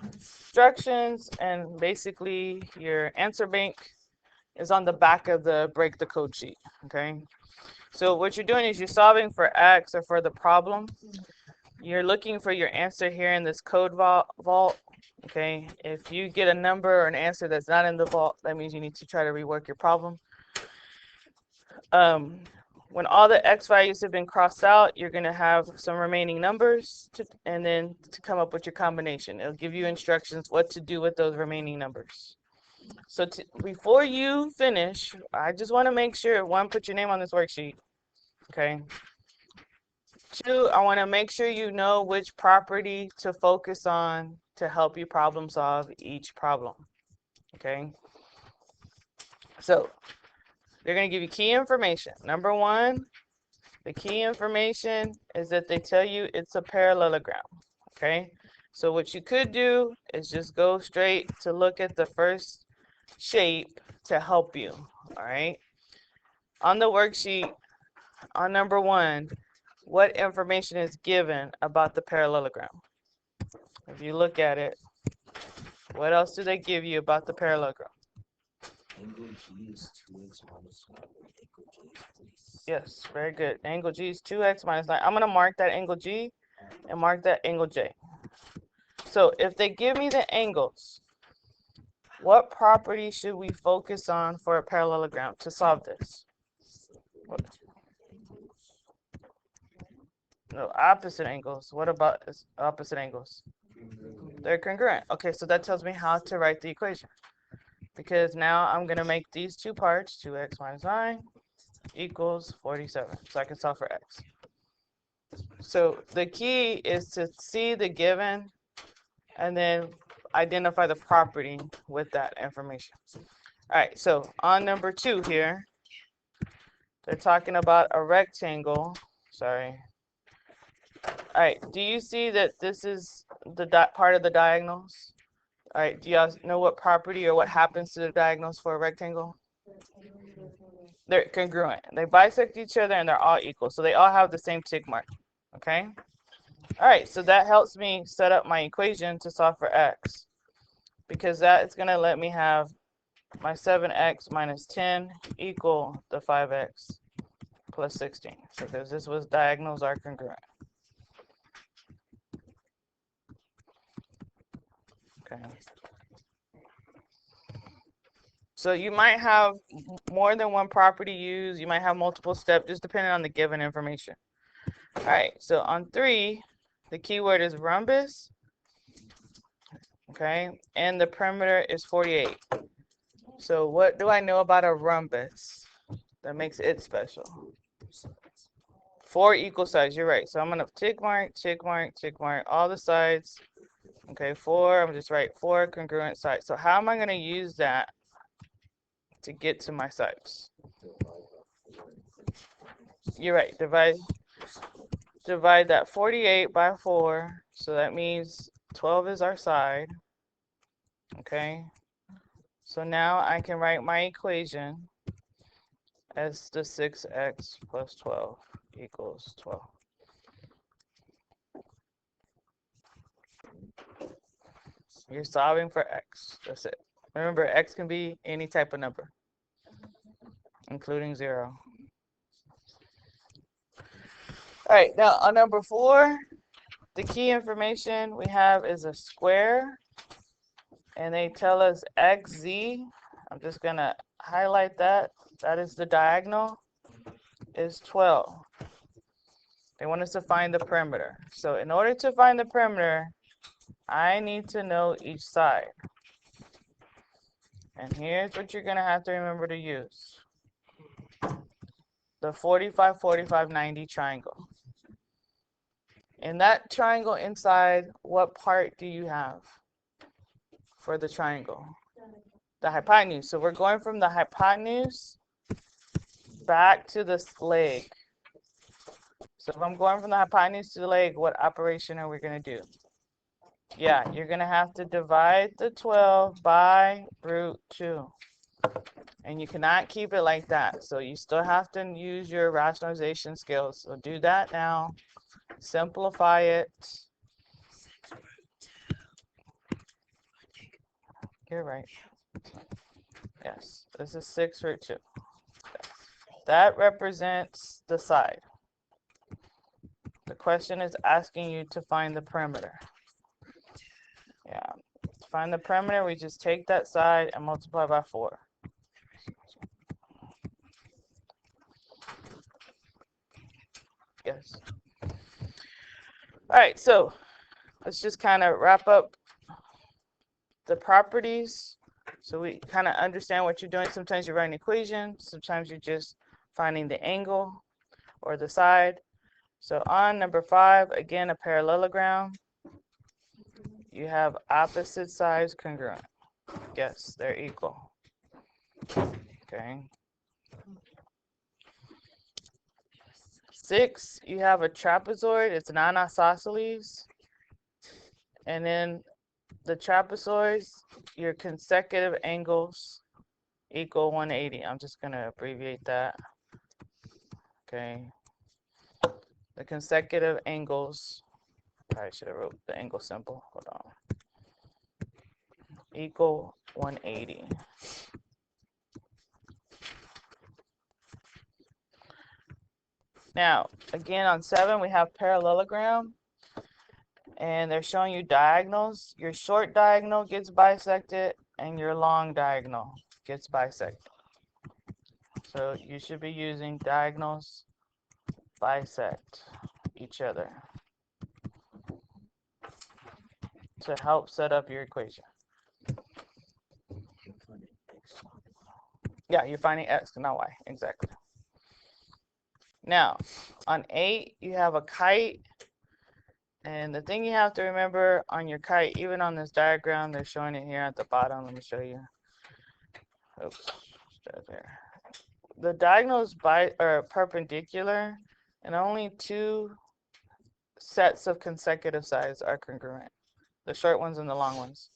instructions, and basically your answer bank is on the back of the break the code sheet. Okay. So what you're doing is you're solving for X or for the problem. You're looking for your answer here in this code vault. Okay. If you get a number or an answer that's not in the vault, that means you need to try to rework your problem. When all the X values have been crossed out, you're going to have some remaining numbers and then to come up with your combination. It'll give you instructions what to do with those remaining numbers. So before you finish, I just want to make sure, one, put your name on this worksheet. Okay. Two, I want to make sure you know which property to focus on to help you problem solve each problem. Okay. So they're going to give you key information. Number one, the key information is that they tell you it's a parallelogram. Okay. So what you could do is just go straight to look at the first shape to help you. All right. On the worksheet, on number one, what information is given about the parallelogram? If you look at it, what else do they give you about the parallelogram? Angle G is 2x minus 1. Angle J is Yes, very good. Angle G is 2x minus 9. I'm going to mark that angle G and mark that angle J. So if they give me the angles, what property should we focus on for a parallelogram to solve this? No, opposite angles. What about opposite angles? They're congruent. Okay, so that tells me how to write the equation. Because now I'm going to make these two parts, 2x minus 9 equals 47. So I can solve for x. So the key is to see the given and then identify the property with that information. All right, so on number 2 here, they're talking about a rectangle. Sorry. All right, do you see that this is the part of the diagonals? All right, do you guys know what property or what happens to the diagonals for a rectangle? They're congruent. They bisect each other and they're all equal. So they all have the same tick mark. Okay? All right, so that helps me set up my equation to solve for x. Because that is going to let me have my 7x minus 10 equal the 5x plus 16. So because this was diagonals are congruent. Okay. So you might have more than one property used. You might have multiple steps, just depending on the given information. All right, so on 3, the keyword is rhombus. Okay, and the perimeter is 48. So what do I know about a rhombus that makes it special? 4 equal sides, you're right. So I'm going to tick mark, tick mark, tick mark, all the sides. Okay, 4, I'm just write 4 congruent sides. So how am I going to use that to get to my sides? You're right, divide that 48 by 4. So that means 12 is our side. Okay, so now I can write my equation as the 6x plus 12 equals 12. You're solving for x. That's it. Remember, x can be any type of number, including 0. All right, now on number 4, the key information we have is a square. And they tell us xz. I'm just going to highlight that. That is the diagonal, is 12. They want us to find the perimeter. So in order to find the perimeter, I need to know each side. And here's what you're going to have to remember to use. The 45, 45, 90 triangle. In that triangle inside, what part do you have for the triangle? The hypotenuse. So we're going from the hypotenuse back to this leg. So if I'm going from the hypotenuse to the leg, what operation are we going to do? Yeah, you're going to have to divide the 12 by root 2. And you cannot keep it like that. So you still have to use your rationalization skills. So do that now. Simplify it. You're right. Yes, this is 6 root 2. That represents the side. The question is asking you to find the perimeter. Yeah, to find the perimeter, we just take that side and multiply by 4. Yes. All right, so let's just kind of wrap up the properties so we kind of understand what you're doing. Sometimes you're writing equations, sometimes you're just finding the angle or the side. So on number 5, again, a parallelogram. You have opposite sides congruent. Yes, they're equal. Okay. 6, you have a trapezoid. It's non-isosceles. And then the trapezoids, your consecutive angles equal 180. I'm just going to abbreviate that. Okay. The consecutive angles, I should have wrote the angle symbol. Hold on. Equal 180. Now, again, on 7, we have parallelogram. And they're showing you diagonals. Your short diagonal gets bisected, and your long diagonal gets bisected. So you should be using diagonals bisect each other to help set up your equation. Yeah, you're finding x, not y. Exactly. Now, on 8, you have a kite. And the thing you have to remember on your kite, even on this diagram, they're showing it here at the bottom. Let me show you. Oops, start there. The diagonals are perpendicular, and only 2 sets of consecutive sides are congruent. The short ones and the long ones.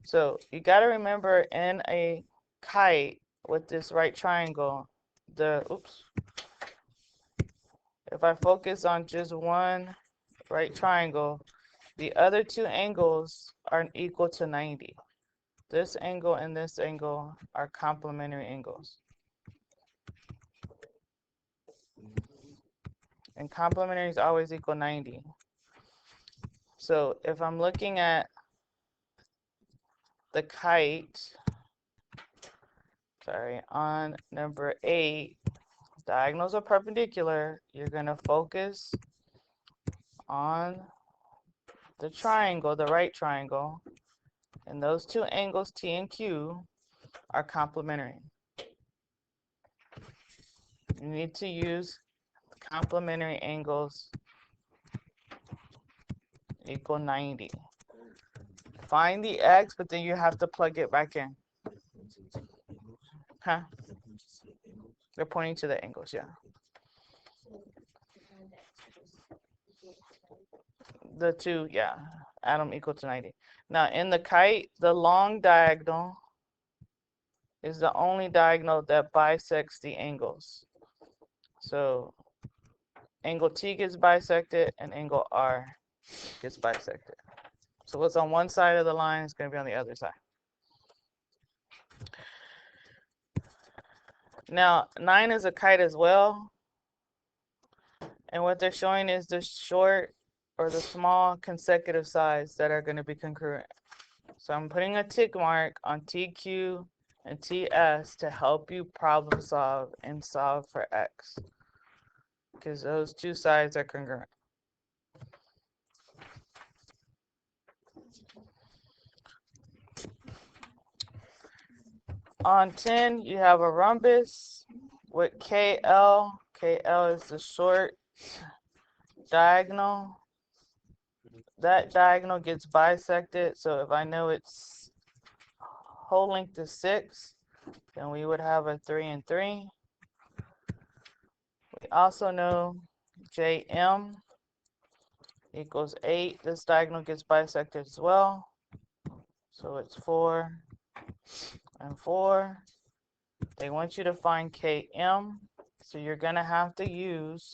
So you got to remember in a kite with this right triangle, if I focus on just one right triangle, the other 2 angles are equal to 90. This angle and this angle are complementary angles. And complementary is always equal 90. So if I'm looking at the kite, on number 8, diagonals are perpendicular. You're going to focus on the triangle, the right triangle, and those 2 angles, T and Q, are complementary. You need to use complementary angles equal 90. Find the x, but then you have to plug it back in. Huh? They're pointing to the angles, yeah. The 2, yeah. Add them equal to 90. Now, in the kite, the long diagonal is the only diagonal that bisects the angles. So angle T gets bisected and angle R gets bisected. So what's on one side of the line is going to be on the other side. Now, 9 is a kite as well. And what they're showing is the short or the small consecutive sides that are going to be congruent. So I'm putting a tick mark on TQ and TS to help you problem solve and solve for X, because those 2 sides are congruent. On 10, you have a rhombus with KL. KL is the short diagonal. That diagonal gets bisected. So if I know its whole length is 6, then we would have a 3 and 3. We also know JM equals 8. This diagonal gets bisected as well. So it's 4 and 4. They want you to find KM. So you're going to have to use,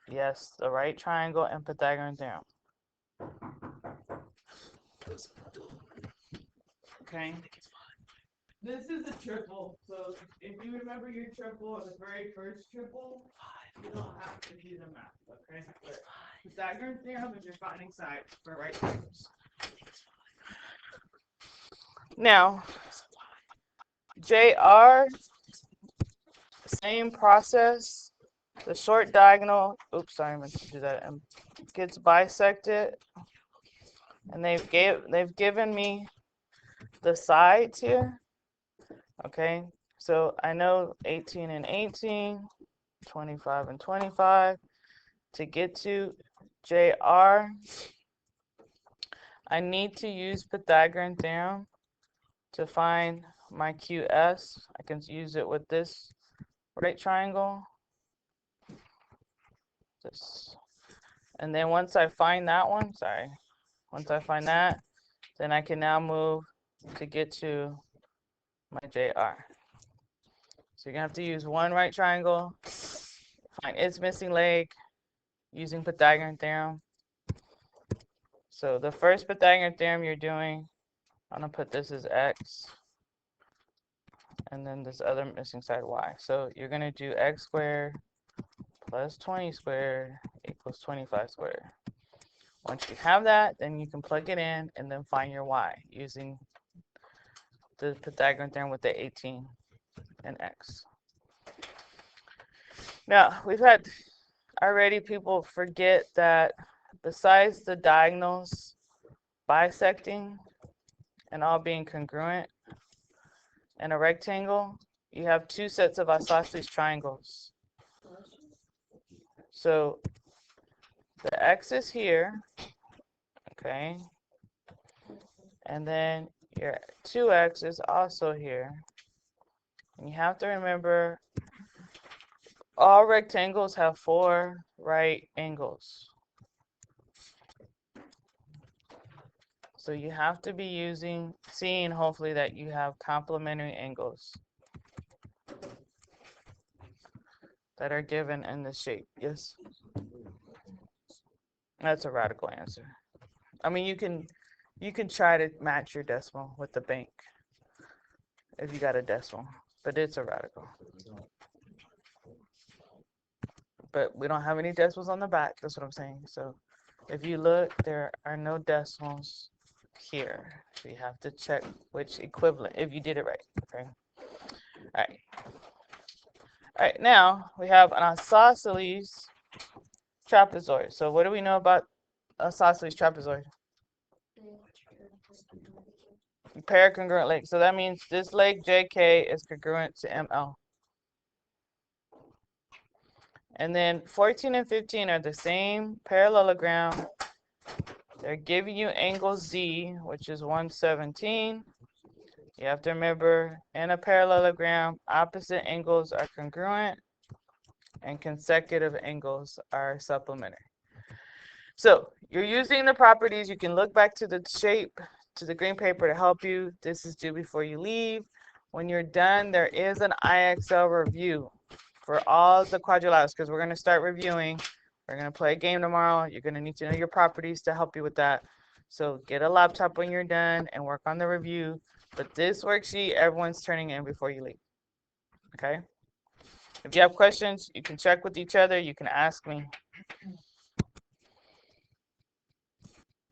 yes, the right triangle and Pythagorean theorem. Okay. This is a triple, so if you remember your triple, the very first triple, you don't have to do the math, okay? But Pythagorean theorem is your finding sides for right triangles. Now, JR, same process. The short diagonal, oops, sorry, I meant to do that. Gets bisected, and they've given me the sides here. Okay, so I know 18 and 18, 25 and 25. To get to JR, I need to use Pythagorean theorem to find my QS. I can use it with this right triangle. This. And then once I find that one, once I find that, then I can now move to get to my JR. So you're gonna have to use one right triangle, find its missing leg using Pythagorean theorem. So the first Pythagorean theorem you're doing, I'm gonna put this as X, and then this other missing side Y. So you're gonna do X squared plus 20 squared equals 25 squared. Once you have that, then you can plug it in and then find your Y using the Pythagorean theorem with the 18 and X. Now, we've had already people forget that besides the diagonals bisecting and all being congruent in a rectangle, you have two sets of isosceles triangles. So the X is here, okay, and then your 2X is also here. And you have to remember all rectangles have 4 right angles. So you have to be seeing hopefully that you have complementary angles that are given in this shape. Yes? That's a radical answer. I mean, you can try to match your decimal with the bank if you got a decimal, but it's a radical. But we don't have any decimals on the back. That's what I'm saying. So if you look, there are no decimals here. So you have to check which equivalent, if you did it right. Okay. All right. All right. Now we have an isosceles trapezoid. So what do we know about isosceles trapezoid? Paracongruent leg. So that means this leg JK is congruent to ML. And then 14 and 15 are the same parallelogram. They're giving you angle Z, which is 117. You have to remember, in a parallelogram, opposite angles are congruent and consecutive angles are supplementary. So you're using the properties. You can look back to the shape, to the green paper to help you. This is due before you leave. When you're done, there is an IXL review for all the quadrilaterals, because we're going to start reviewing. We're going to play a game tomorrow. You're going to need to know your properties to help you with that. So get a laptop when you're done and work on the review. But this worksheet, everyone's turning in before you leave. Okay? If you have questions, you can check with each other. You can ask me.